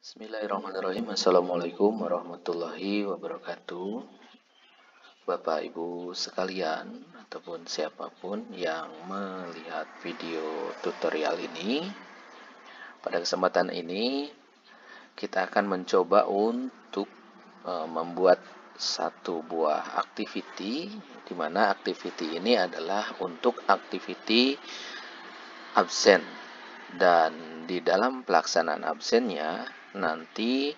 Bismillahirrahmanirrahim. Assalamualaikum warahmatullahi wabarakatuh. Bapak Ibu sekalian, ataupun siapapun yang melihat video tutorial ini, pada kesempatan ini kita akan mencoba untuk membuat satu buah activity, di mana activity ini adalah untuk activity absen. Dan di dalam pelaksanaan absennya nanti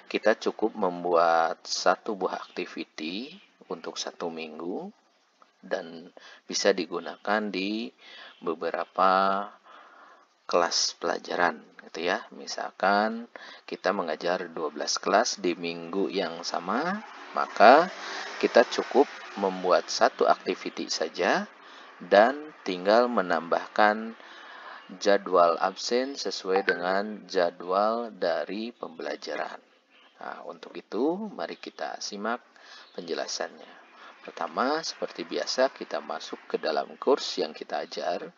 kita cukup membuat satu buah activity untuk 1 minggu dan bisa digunakan di beberapa kelas pelajaran gitu ya. Misalkan kita mengajar 12 kelas di minggu yang sama, maka kita cukup membuat satu activity saja dan tinggal menambahkan jadwal absen sesuai dengan jadwal dari pembelajaran. Nah, untuk itu mari kita simak penjelasannya. Pertama, seperti biasa kita masuk ke dalam kurs yang kita ajar.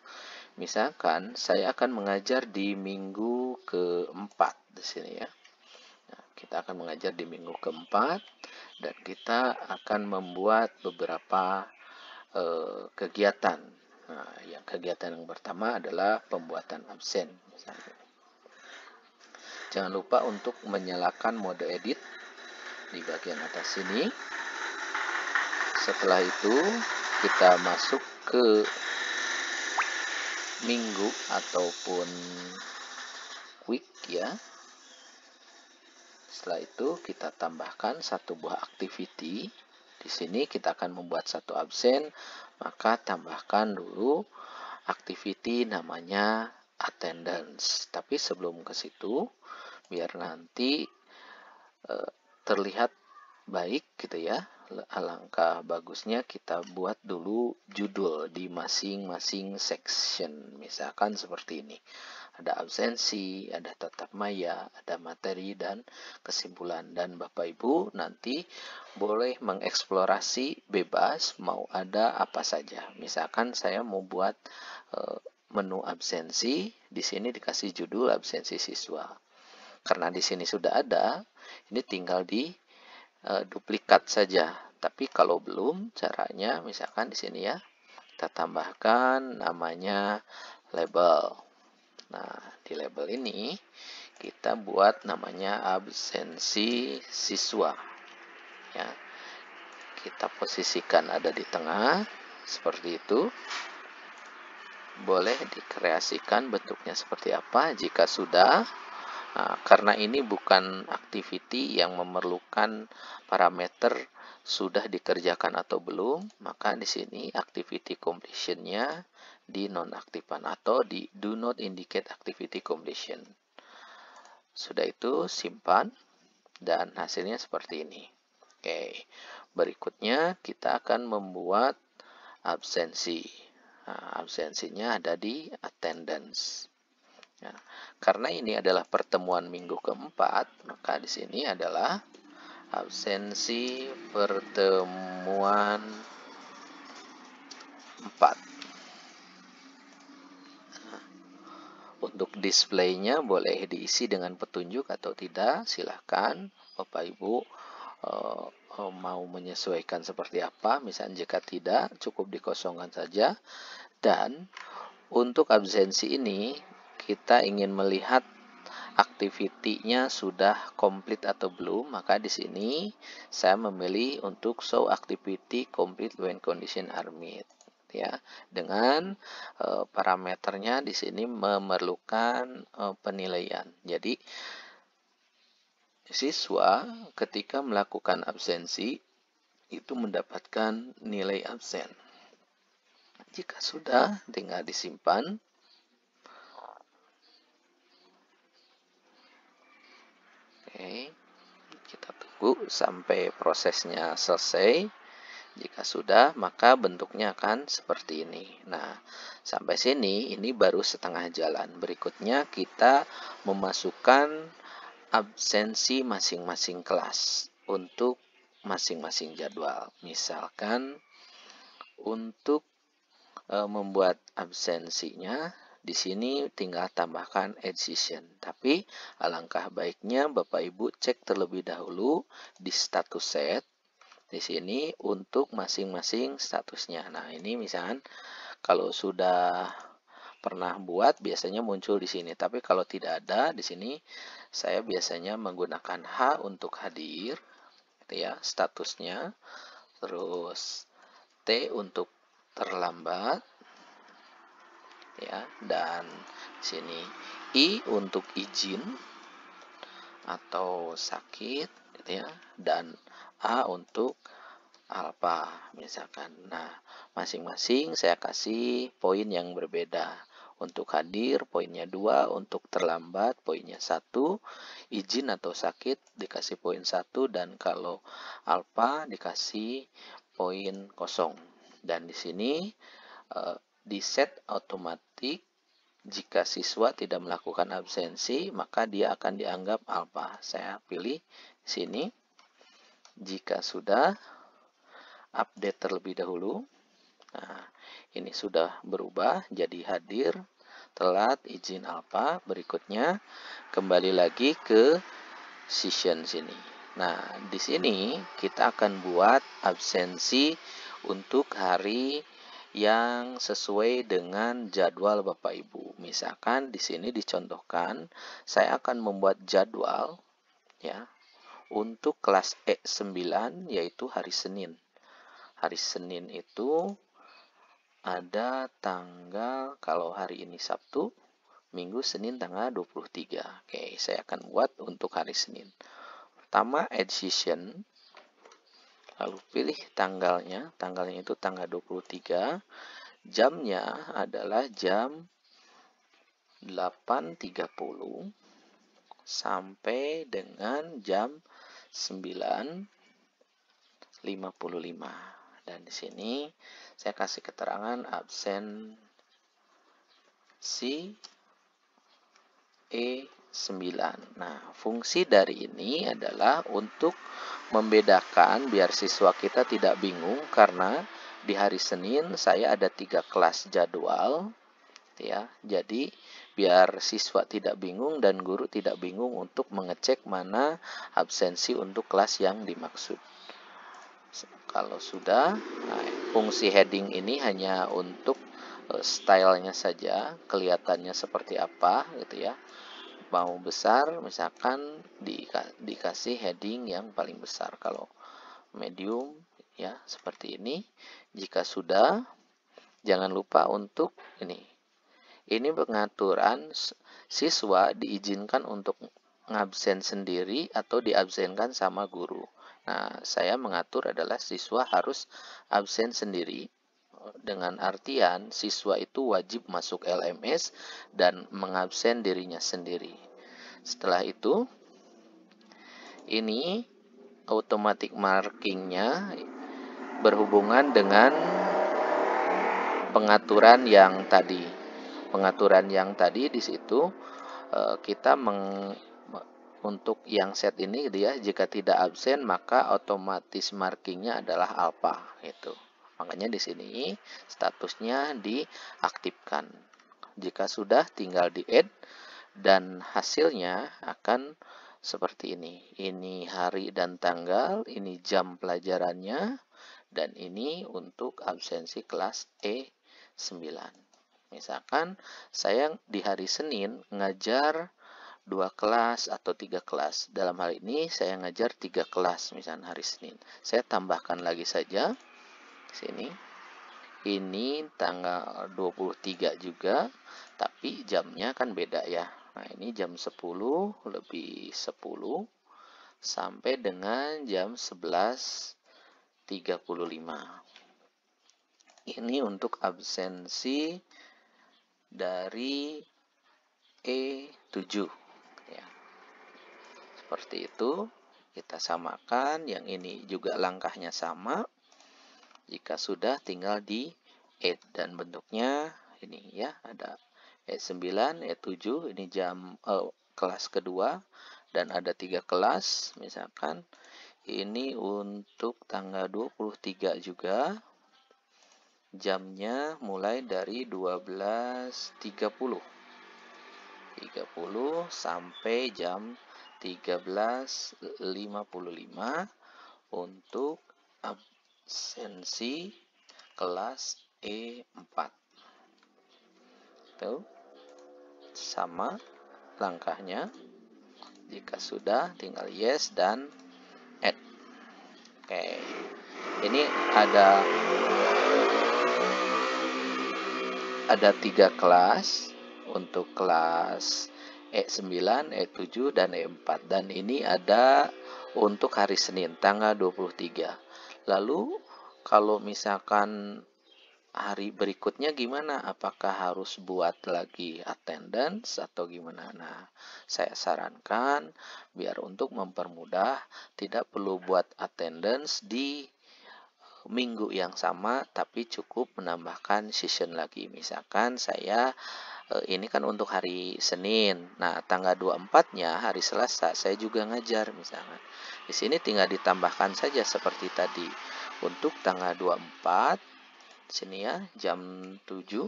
Misalkan saya akan mengajar di minggu keempat di sini ya. Nah, kita akan mengajar di minggu keempat dan kita akan membuat beberapa kegiatan. Nah, kegiatan yang pertama adalah pembuatan absen. Misalnya. Jangan lupa untuk menyalakan mode edit di bagian atas sini. Setelah itu kita masuk ke minggu ataupun week ya. Setelah itu kita tambahkan satu buah activity. Di sini kita akan membuat satu absen, maka tambahkan dulu activity namanya attendance. Tapi sebelum ke situ, biar nanti terlihat baik gitu ya, alangkah bagusnya kita buat dulu judul di masing-masing section. Misalkan seperti ini. Ada absensi, ada tatap maya, ada materi dan kesimpulan. Dan Bapak Ibu nanti boleh mengeksplorasi bebas mau ada apa saja. Misalkan saya mau buat menu absensi, di sini dikasih judul absensi siswa. Karena di sini sudah ada, ini tinggal di duplikat saja. Tapi kalau belum, caranya misalkan di sini ya, kita tambahkan namanya label. Nah, di label ini kita buat namanya absensi siswa. Ya, kita posisikan ada di tengah, seperti itu. Boleh dikreasikan bentuknya seperti apa jika sudah. Nah, karena ini bukan activity yang memerlukan parameter sudah dikerjakan atau belum, maka di sini activity completion-nya dinonaktifkan atau di do not indicate activity completion. Sudah itu simpan dan hasilnya seperti ini. Oke, berikutnya kita akan membuat absensi. Nah, absensinya ada di attendance. Ya, karena ini adalah pertemuan minggu keempat, maka di sini adalah absensi pertemuan 4. Nah, untuk displaynya boleh diisi dengan petunjuk atau tidak, silahkan Bapak Ibu mau menyesuaikan seperti apa. Misalnya jika tidak, cukup dikosongkan saja. Dan untuk absensi ini kita ingin melihat aktivitinya sudah komplit atau belum, maka di sini saya memilih untuk show activity complete when condition are met ya. Dengan parameternya di sini memerlukan penilaian. Jadi siswa ketika melakukan absensi itu mendapatkan nilai absen. Jika sudah, tinggal disimpan. Oke, kita tunggu sampai prosesnya selesai. Jika sudah, maka bentuknya akan seperti ini. Nah, sampai sini ini baru setengah jalan. Berikutnya kita memasukkan absensi masing-masing kelas untuk masing-masing jadwal. Misalkan untuk membuat absensinya Di sini tinggal tambahkan add session. Tapi alangkah baiknya Bapak Ibu cek terlebih dahulu di status set. Di sini untuk masing-masing statusnya. Nah, ini misalkan kalau sudah pernah buat biasanya muncul di sini. Tapi kalau tidak ada di sini saya biasanya menggunakan H untuk hadir, gitu ya, statusnya. Terus T untuk terlambat, ya, dan di sini I untuk izin atau sakit, gitu ya, dan A untuk alfa misalkan. Nah, masing-masing saya kasih poin yang berbeda. Untuk hadir poinnya 2, untuk terlambat poinnya 1, izin atau sakit dikasih poin 1, dan kalau alfa dikasih poin 0. Dan di sini di set otomatis jika siswa tidak melakukan absensi maka dia akan dianggap alfa. Saya pilih sini. Jika sudah update terlebih dahulu. Nah, ini sudah berubah jadi hadir, telat, izin alfa. Berikutnya kembali lagi ke session sini. Nah, di sini kita akan buat absensi untuk hari yang sesuai dengan jadwal Bapak Ibu. Misalkan di sini dicontohkan, saya akan membuat jadwal ya untuk kelas E9 yaitu hari Senin. Hari Senin itu ada tanggal, kalau hari ini Sabtu, Minggu, Senin tanggal 23. Oke, saya akan buat untuk hari Senin. Pertama, add session. Lalu pilih tanggalnya. Tanggalnya itu tanggal 23. Jamnya adalah jam 8.30 sampai dengan jam 9.55. Dan di sini saya kasih keterangan absen si E9. Nah, fungsi dari ini adalah untuk membedakan biar siswa kita tidak bingung, karena di hari Senin saya ada 3 kelas jadwal ya. Jadi biar siswa tidak bingung dan guru tidak bingung untuk mengecek mana absensi untuk kelas yang dimaksud. Kalau sudah, nah, fungsi heading ini hanya untuk stylenya saja, kelihatannya seperti apa gitu ya. Mau besar misalkan dikasih heading yang paling besar, kalau medium ya seperti ini. Jika sudah, jangan lupa untuk ini pengaturan siswa diizinkan untuk ngabsen sendiri atau diabsenkan sama guru. Nah, saya mengatur adalah siswa harus absen sendiri, dengan artian siswa itu wajib masuk LMS dan mengabsen dirinya sendiri. Setelah itu, ini automatic markingnya berhubungan dengan pengaturan yang tadi. Pengaturan yang tadi di situ kita untuk yang set ini dia jika tidak absen maka otomatis markingnya adalah alpha itu. Makanya di sini statusnya diaktifkan. Jika sudah tinggal di add dan hasilnya akan seperti ini. Ini hari dan tanggal, ini jam pelajarannya, dan ini untuk absensi kelas E9. Misalkan saya di hari Senin ngajar 2 kelas atau 3 kelas. Dalam hal ini saya ngajar 3 kelas misalnya hari Senin. Saya tambahkan lagi saja sini. Ini tanggal 23 juga, tapi jamnya kan beda ya. Nah, ini jam 10 lebih 10 sampai dengan jam 11.35. Ini untuk absensi dari E7 ya. Seperti itu, kita samakan. Yang ini juga langkahnya sama. Jika sudah tinggal di add dan bentuknya ini ya, ada E9, E7, ini jam kelas kedua dan ada 3 kelas. Misalkan ini untuk tanggal 23 juga. Jamnya mulai dari 12.30 sampai jam 13.55 untuk absensi kelas E4. Tuh, sama langkahnya. Jika sudah, tinggal yes dan add. Oke, ini ada 3 kelas untuk kelas E9, E7, dan E4. Dan ini ada untuk hari Senin, tanggal 23. Lalu, kalau misalkan hari berikutnya gimana? Apakah harus buat lagi attendance atau gimana? Nah, saya sarankan biar untuk mempermudah, tidak perlu buat attendance di minggu yang sama, tapi cukup menambahkan session lagi. Misalkan saya ini kan untuk hari Senin. Nah, tanggal 24-nya hari Selasa saya juga ngajar misalkan. Di sini tinggal ditambahkan saja seperti tadi. Untuk tanggal 24 sini ya, jam 7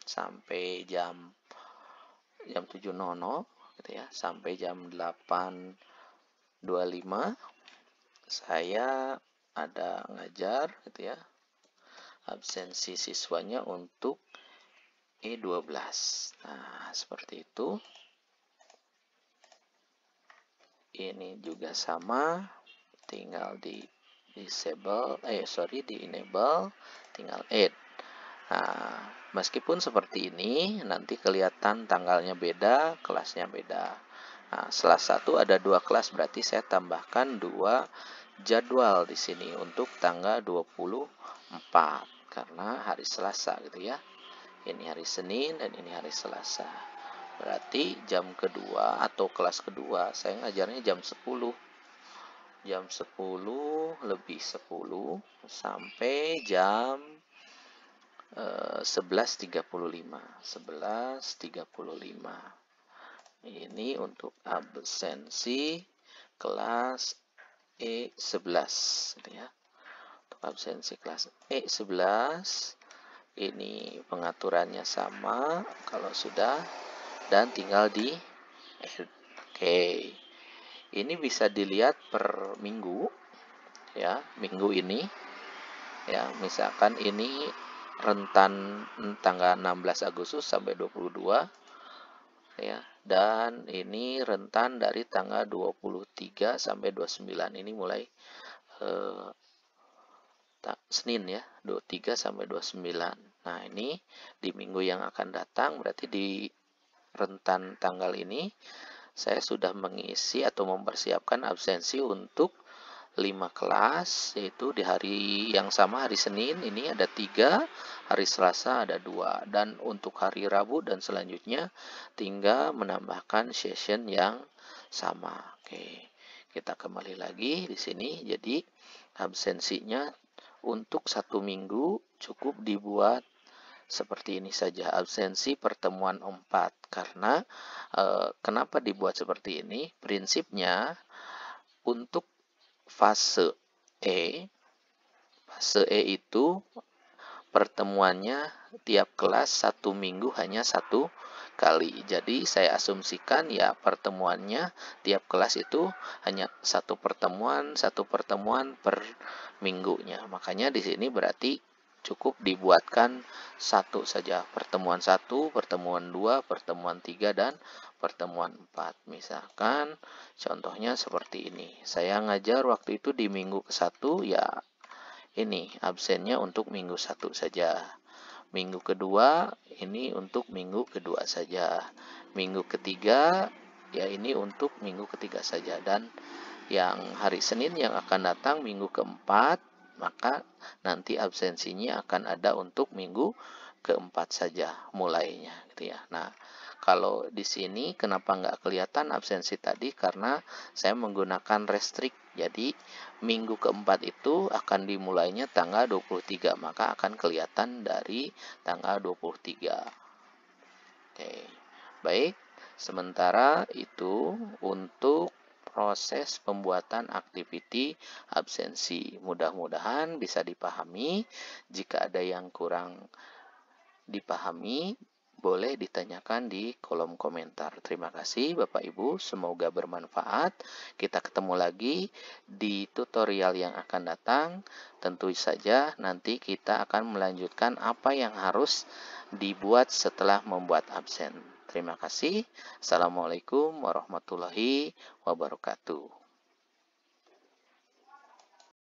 sampai jam 7.00 gitu ya, sampai jam 8.25 saya ada ngajar gitu ya. Absensi siswanya untuk E12. Nah, seperti itu. Ini juga sama, tinggal di enable, tinggal add. Nah, meskipun seperti ini, nanti kelihatan tanggalnya beda, kelasnya beda. Nah, salah satu ada 2 kelas, berarti saya tambahkan 2 jadwal di sini untuk tanggal 24 karena hari Selasa gitu ya. Ini hari Senin dan ini hari Selasa. Berarti jam kedua atau kelas kedua saya ngajarnya jam 10. Jam 10 lebih 10 sampai jam 11.35. Ini untuk absensi kelas E11 gitu ya. Untuk absensi kelas E11 ini pengaturannya sama kalau sudah, dan tinggal di Oke. Ini bisa dilihat per minggu ya, minggu ini ya, misalkan ini rentan tanggal 16 Agustus sampai 22 ya, dan ini rentan dari tanggal 23 sampai 29. Ini mulai Senin ya, 23 sampai 29. Nah, ini di minggu yang akan datang, berarti di rentan tanggal ini saya sudah mengisi atau mempersiapkan absensi untuk 5 kelas, yaitu di hari yang sama, hari Senin ini ada 3, hari Selasa ada 2, dan untuk hari Rabu dan selanjutnya tinggal menambahkan session yang sama. Oke, kita kembali lagi di sini. Jadi absensinya untuk 1 minggu cukup dibuat seperti ini saja, absensi pertemuan 4. Karena kenapa dibuat seperti ini? Prinsipnya untuk fase E itu pertemuannya tiap kelas 1 minggu hanya 1 kali. Jadi saya asumsikan ya pertemuannya tiap kelas itu hanya satu pertemuan per minggunya. Makanya di sini berarti cukup dibuatkan 1 saja, pertemuan 1, pertemuan 2, pertemuan 3, dan pertemuan 4. Misalkan contohnya seperti ini. Saya ngajar waktu itu di minggu ke-1 ya, ini absennya untuk minggu 1 saja. Minggu kedua ini untuk minggu kedua saja. Minggu ketiga ya ini untuk minggu ketiga saja. Dan yang hari Senin yang akan datang minggu keempat, maka nanti absensinya akan ada untuk minggu keempat saja mulainya gitu ya. Nah, kalau di sini kenapa nggak kelihatan absensi tadi? Karena saya menggunakan restrict. Jadi minggu keempat itu akan dimulainya tanggal 23, maka akan kelihatan dari tanggal 23. Oke. Baik, sementara itu untuk proses pembuatan activity absensi. Mudah-mudahan bisa dipahami. Jika ada yang kurang dipahami, boleh ditanyakan di kolom komentar. Terima kasih Bapak Ibu, semoga bermanfaat. Kita ketemu lagi di tutorial yang akan datang. Tentu saja nanti kita akan melanjutkan apa yang harus dibuat setelah membuat absen. Terima kasih. Assalamualaikum warahmatullahi wabarakatuh.